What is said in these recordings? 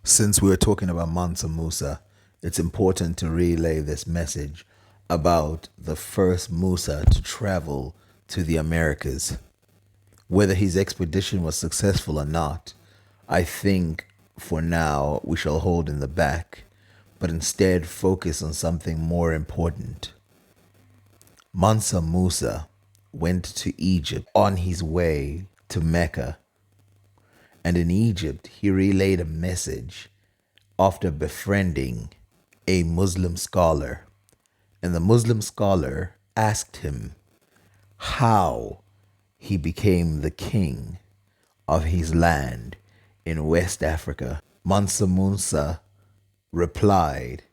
Since we're talking about Mansa Musa, it's important to relay this message about the first Musa to travel to the Americas. Whether his expedition was successful or not, I think for now we shall hold in the back, but instead focus on something more important. Mansa Musa went to Egypt on his way to Mecca, and in Egypt he relayed a message after befriending a Muslim scholar. And the Muslim scholar asked him how he became the king of his land in West Africa. Mansa Musa replied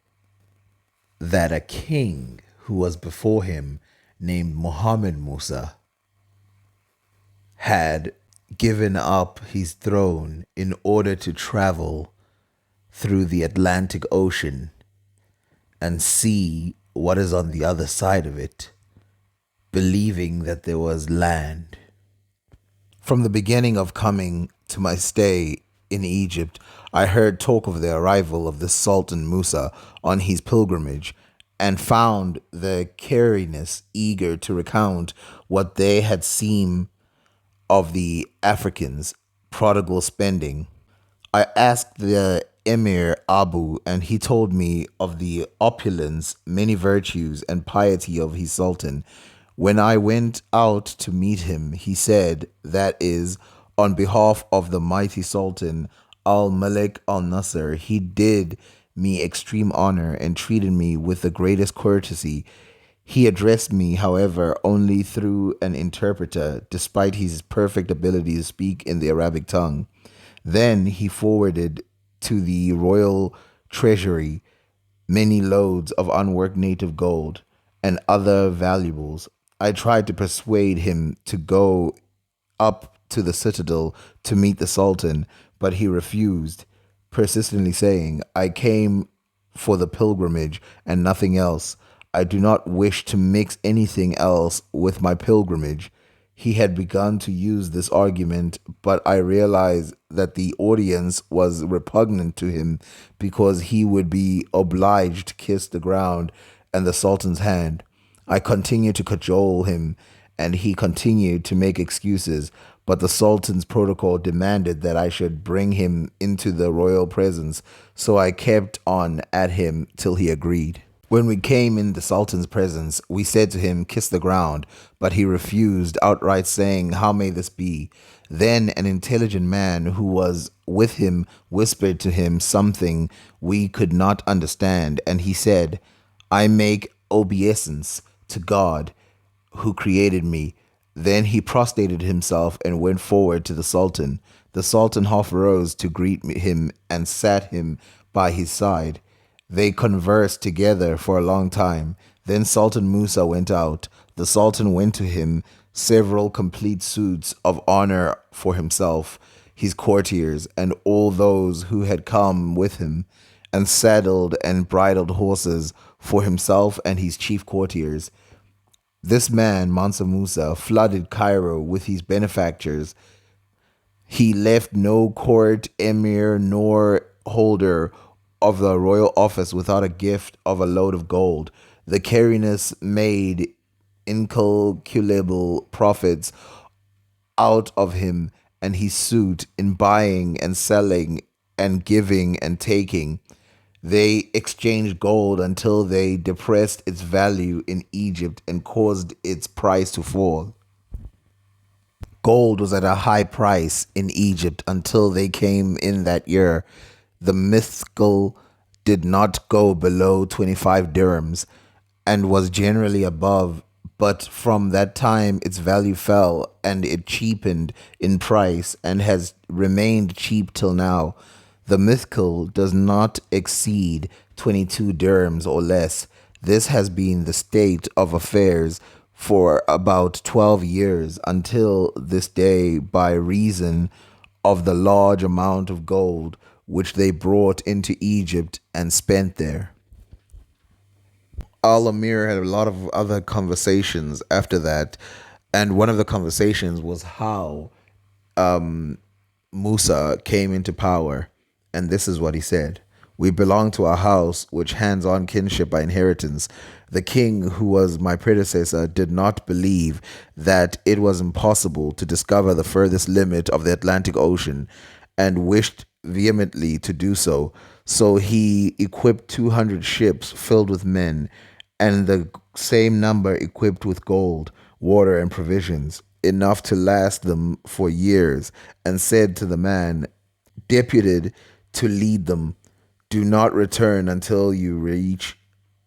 that a king who was before him, named Muhammad Musa, had given up his throne in order to travel through the Atlantic Ocean and see what is on the other side of it, believing that there was land. From the beginning of coming to my stay in Egypt, I heard talk of the arrival of the Sultan Musa on his pilgrimage and found the Carinus eager to recount what they had seen of the Africans' prodigal spending. I asked the Emir Abu, and he told me of the opulence, many virtues, and piety of his sultan. When I went out to meet him, he said, that is, on behalf of the mighty Sultan Al Malik Al Nasser, he did me extreme honor and treated me with the greatest courtesy. He addressed me, however, only through an interpreter, despite his perfect ability to speak in the Arabic tongue. Then he forwarded to the royal treasury many loads of unworked native gold and other valuables. I tried to persuade him to go up to the citadel to meet the Sultan, but he refused, persistently saying, I came for the pilgrimage and nothing else. I do not wish to mix anything else with my pilgrimage. He had begun to use this argument, but I realized that the audience was repugnant to him because he would be obliged to kiss the ground and the Sultan's hand. I continued to cajole him, and he continued to make excuses, but the Sultan's protocol demanded that I should bring him into the royal presence, so I kept on at him till he agreed. When we came in the Sultan's presence, we said to him, kiss the ground, but he refused, outright saying, how may this be? Then an intelligent man who was with him whispered to him something we could not understand, and he said, I make obeisance to God who created me. Then he prostrated himself and went forward to the Sultan. The Sultan half rose to greet him and sat him by his side. They conversed together for a long time. Then Sultan Musa went out. The Sultan went to him several complete suits of honor for himself, his courtiers, and all those who had come with him, and saddled and bridled horses for himself and his chief courtiers. This man, Mansa Musa, flooded Cairo with his benefactors. He left no court, emir, nor holder of the royal office without a gift of a load of gold. The Carinus made incalculable profits out of him and his suit in buying and selling and giving and taking. They exchanged gold until they depressed its value in Egypt and caused its price to fall. Gold was at a high price in Egypt until they came in that year. The mythical did not go below 25 dirhams and was generally above, but from that time its value fell and it cheapened in price and has remained cheap till now. The mythical does not exceed 22 dirhams or less. This has been the state of affairs for about 12 years until this day by reason of the large amount of gold which they brought into Egypt and spent there. Al Amir had a lot of other conversations after that, and one of the conversations was how Musa came into power And this is what he said: "We belong to a house which hands on kinship by inheritance. The king, who was my predecessor, did not believe that it was impossible to discover the furthest limit of the Atlantic Ocean and wished vehemently to do so. So he equipped 200 ships filled with men, and the same number equipped with gold, water, and provisions, enough to last them for years, and said to the man deputed to lead them, 'Do not return until you reach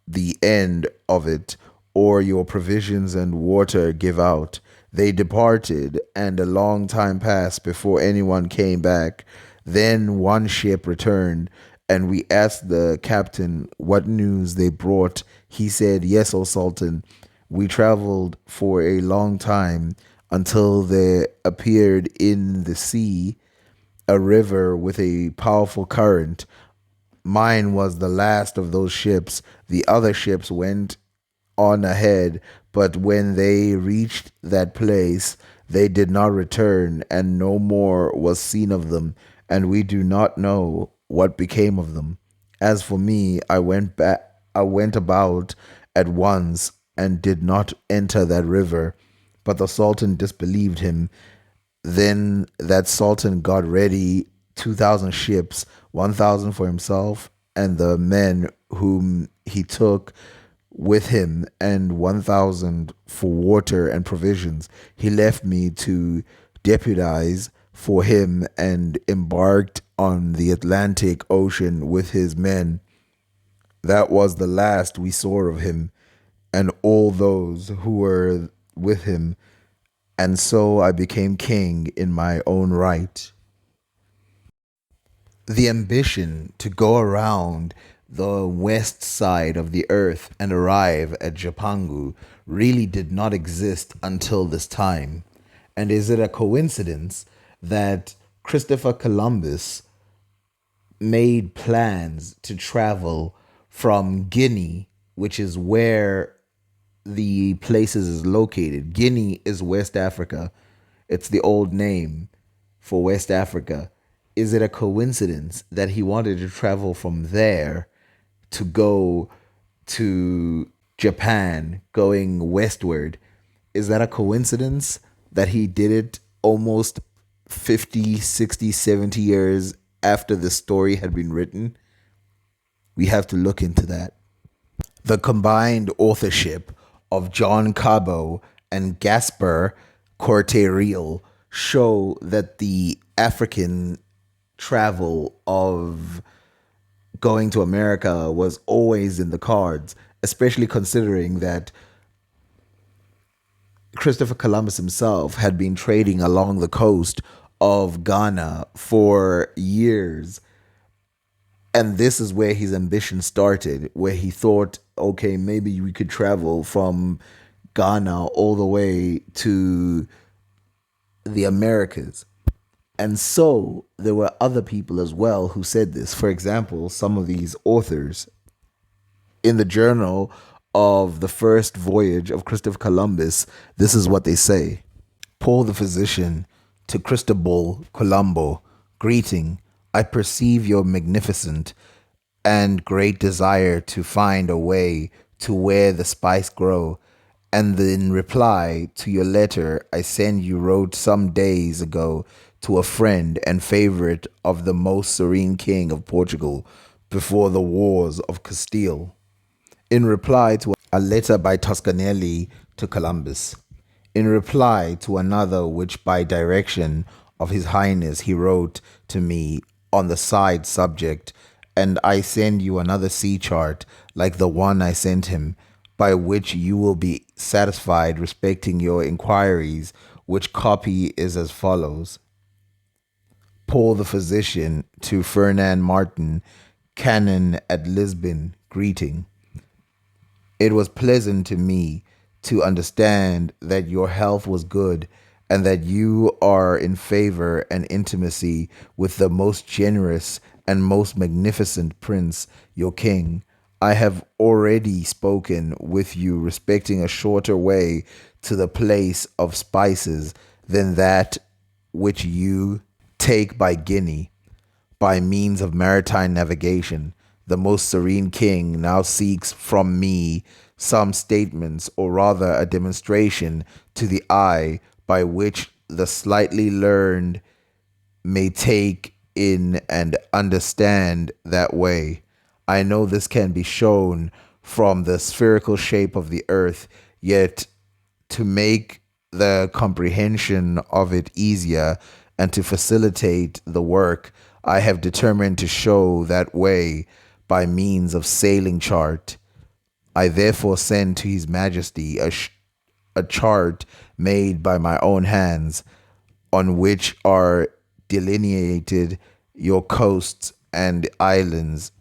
the end of it, or your provisions and water give out.' They departed, and a long time passed before anyone came back. Then one ship returned, and we asked the captain what news they brought. He said, 'Yes, O Sultan, we traveled for a long time until there appeared in the sea a river with a powerful current. Mine was the last of those ships. The other ships went on ahead, but when they reached that place, they did not return, and no more was seen of them, and we do not know what became of them. As for me, I went about at once and did not enter that river.' But the Sultan disbelieved him. Then that sultan got ready 2,000 ships, 1,000 for himself and the men whom he took with him, and 1,000 for water and provisions. He left me to deputize for him and embarked on the Atlantic Ocean with his men. That was the last we saw of him and all those who were with him, and so I became king in my own right." The ambition to go around the west side of the earth and arrive at Japangu really did not exist until this time. And is it a coincidence that Christopher Columbus made plans to travel from Guinea, which is where the places is located? Guinea is West Africa. It's the old name for West Africa. Is it a coincidence that he wanted to travel from there to go to Japan, going westward? Is that a coincidence that he did it almost 50, 60, 70 years after the story had been written? We have to look into that. The combined authorship of John Cabot and Gaspar Corte-Real show that the African travel of going to America was always in the cards, especially considering that Christopher Columbus himself had been trading along the coast of Ghana for years. And this is where his ambition started, where he thought, okay, maybe we could travel from Ghana all the way to the Americas. And so there were other people as well who said this. For example, some of these authors in the journal of the first voyage of Christopher Columbus, this is what they say. Paul the physician to Cristobal Colombo, greeting. I perceive your magnificent and great desire to find a way to where the spice grow. And in reply to your letter I send you wrote some days ago to a friend and favorite of the most serene king of Portugal before the wars of Castile, in reply to a letter by Toscanelli to Columbus, in reply to another which by direction of his highness he wrote to me on the side subject, and I send you another sea chart like the one I sent him, by which you will be satisfied respecting your inquiries, which copy is as follows. Paul the physician to Fernand Martin, canon at Lisbon, greeting. It was pleasant to me to understand that your health was good and that you are in favor and intimacy with the most generous and most magnificent prince, your king. I have already spoken with you respecting a shorter way to the place of spices than that which you take by Guinea. by means of maritime navigation, the most serene king now seeks from me some statements, or rather a demonstration to the eye, by which the slightly learned may take in and understand that way. I know this can be shown from the spherical shape of the earth, yet to make the comprehension of it easier and to facilitate the work, I have determined to show that way by means of sailing chart. I therefore send to His Majesty a chart made by my own hands, on which are delineated your coasts and islands,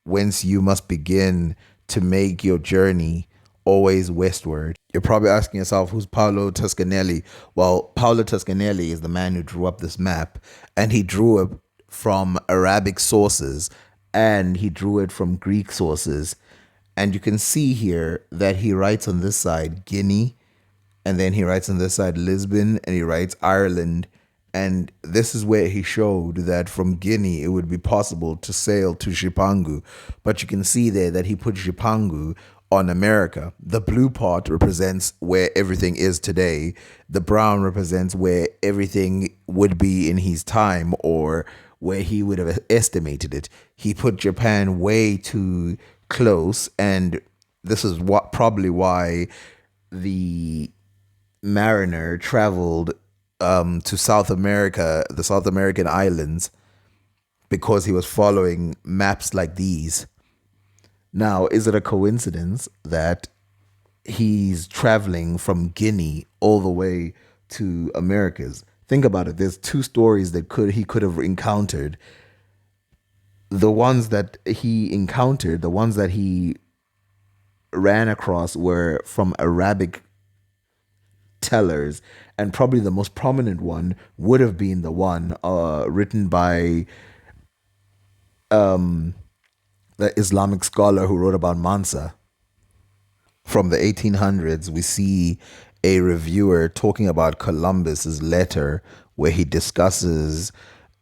whence you must begin to make your journey, always westward. You're probably asking yourself, who's Paolo Toscanelli? Well, Paolo Toscanelli is the man who drew up this map, and he drew it from Arabic sources and he drew it from Greek sources. And you can see here that he writes on this side Guinea, and then he writes on this side Lisbon, and he writes Ireland. And this is where he showed that from Guinea it would be possible to sail to Jipangu. But you can see there that he put Jipangu on America. The blue part represents where everything is today. The brown represents where everything would be in his time, or where he would have estimated it. He put Japan way too close, and this is what probably why the mariner traveled to South America, the South American islands, because he was following maps like these. Now, is it a coincidence that he's traveling from Guinea all the way to Americas? Think about it. There's two stories that he could have encountered. The ones that he encountered, the ones that he ran across, were from Arabic tellers, and probably the most prominent one would have been the one written by the Islamic scholar who wrote about Mansa. From the 1800s, we see a reviewer talking about Columbus's letter, where he discusses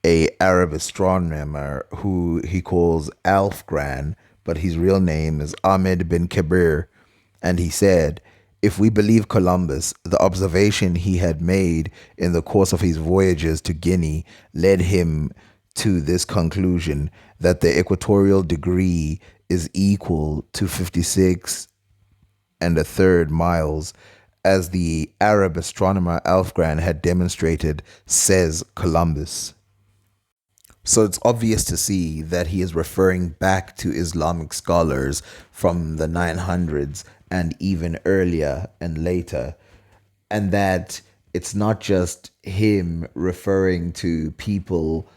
a Arab astronomer who he calls Alfgran, but his real name is Ahmed bin Kabir. And he said, if we believe Columbus, the observation he had made in the course of his voyages to Guinea led him to this conclusion, that the equatorial degree is equal to 56 and a third miles, as the Arab astronomer Alfgran had demonstrated, says Columbus. So it's obvious to see that he is referring back to Islamic scholars from the 900s and even earlier and later, and that it's not just him referring to people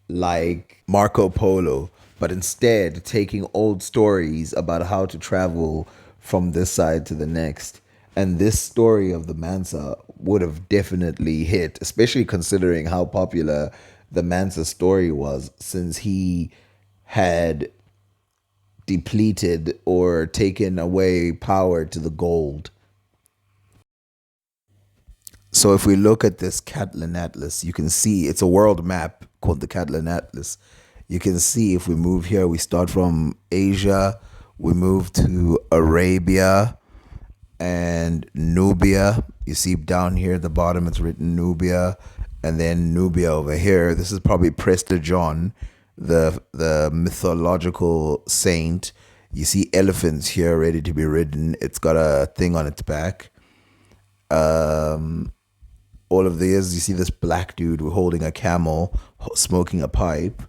like Marco Polo, but instead taking old stories about how to travel from this side to the next. And this story of the Mansa would have definitely hit, especially considering how popular the Mansa story was, since he had depleted or taken away power to the gold. So if we look at this Catalan Atlas, you can see it's a world map called the Catalan Atlas. You can see if we move here, we start from Asia, we move to Arabia and Nubia. You see down here at the bottom, it's written Nubia, and then Nubia over here. This is probably Prester John, the mythological saint. You see elephants here ready to be ridden. It's got a thing on its back. All of these, you see this black dude holding a camel, smoking a pipe.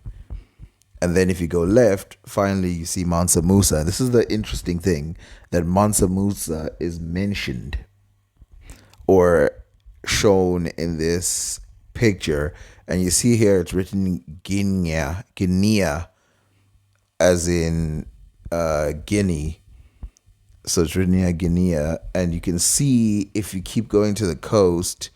And then if you go left, finally you see Mansa Musa. This is the interesting thing, that Mansa Musa is mentioned or shown in this picture. And you see here it's written Guinea, as in Guinea. So it's written here Guinea. And you can see, if you keep going to the coast,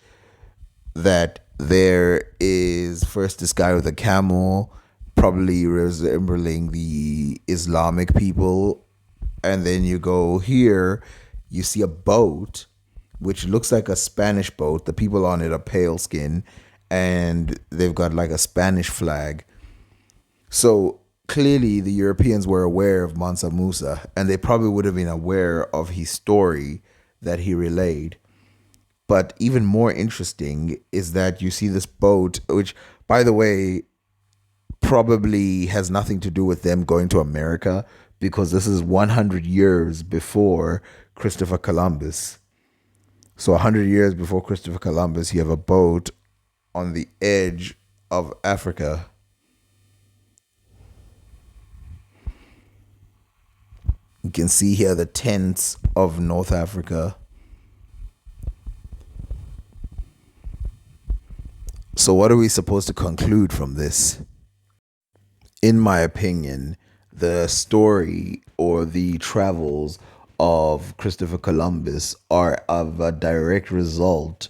that there is first this guy with a camel, probably resembling the Islamic people. And then you go here, you see a boat, which looks like a Spanish boat. The people on it are pale skin, and they've got like a Spanish flag. So clearly, the Europeans were aware of Mansa Musa, and they probably would have been aware of his story that he relayed. But even more interesting is that you see this boat, which, by the way, probably has nothing to do with them going to America because this is 100 years before Christopher Columbus. So 100 years before Christopher Columbus, you have a boat on the edge of Africa. You can see here the tents of North Africa. So, what are we supposed to conclude from this? In my opinion, the story or the travels of Christopher Columbus are of a direct result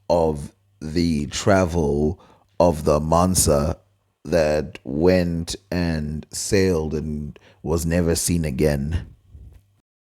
of the travel of the Mansa that went and sailed and was never seen again.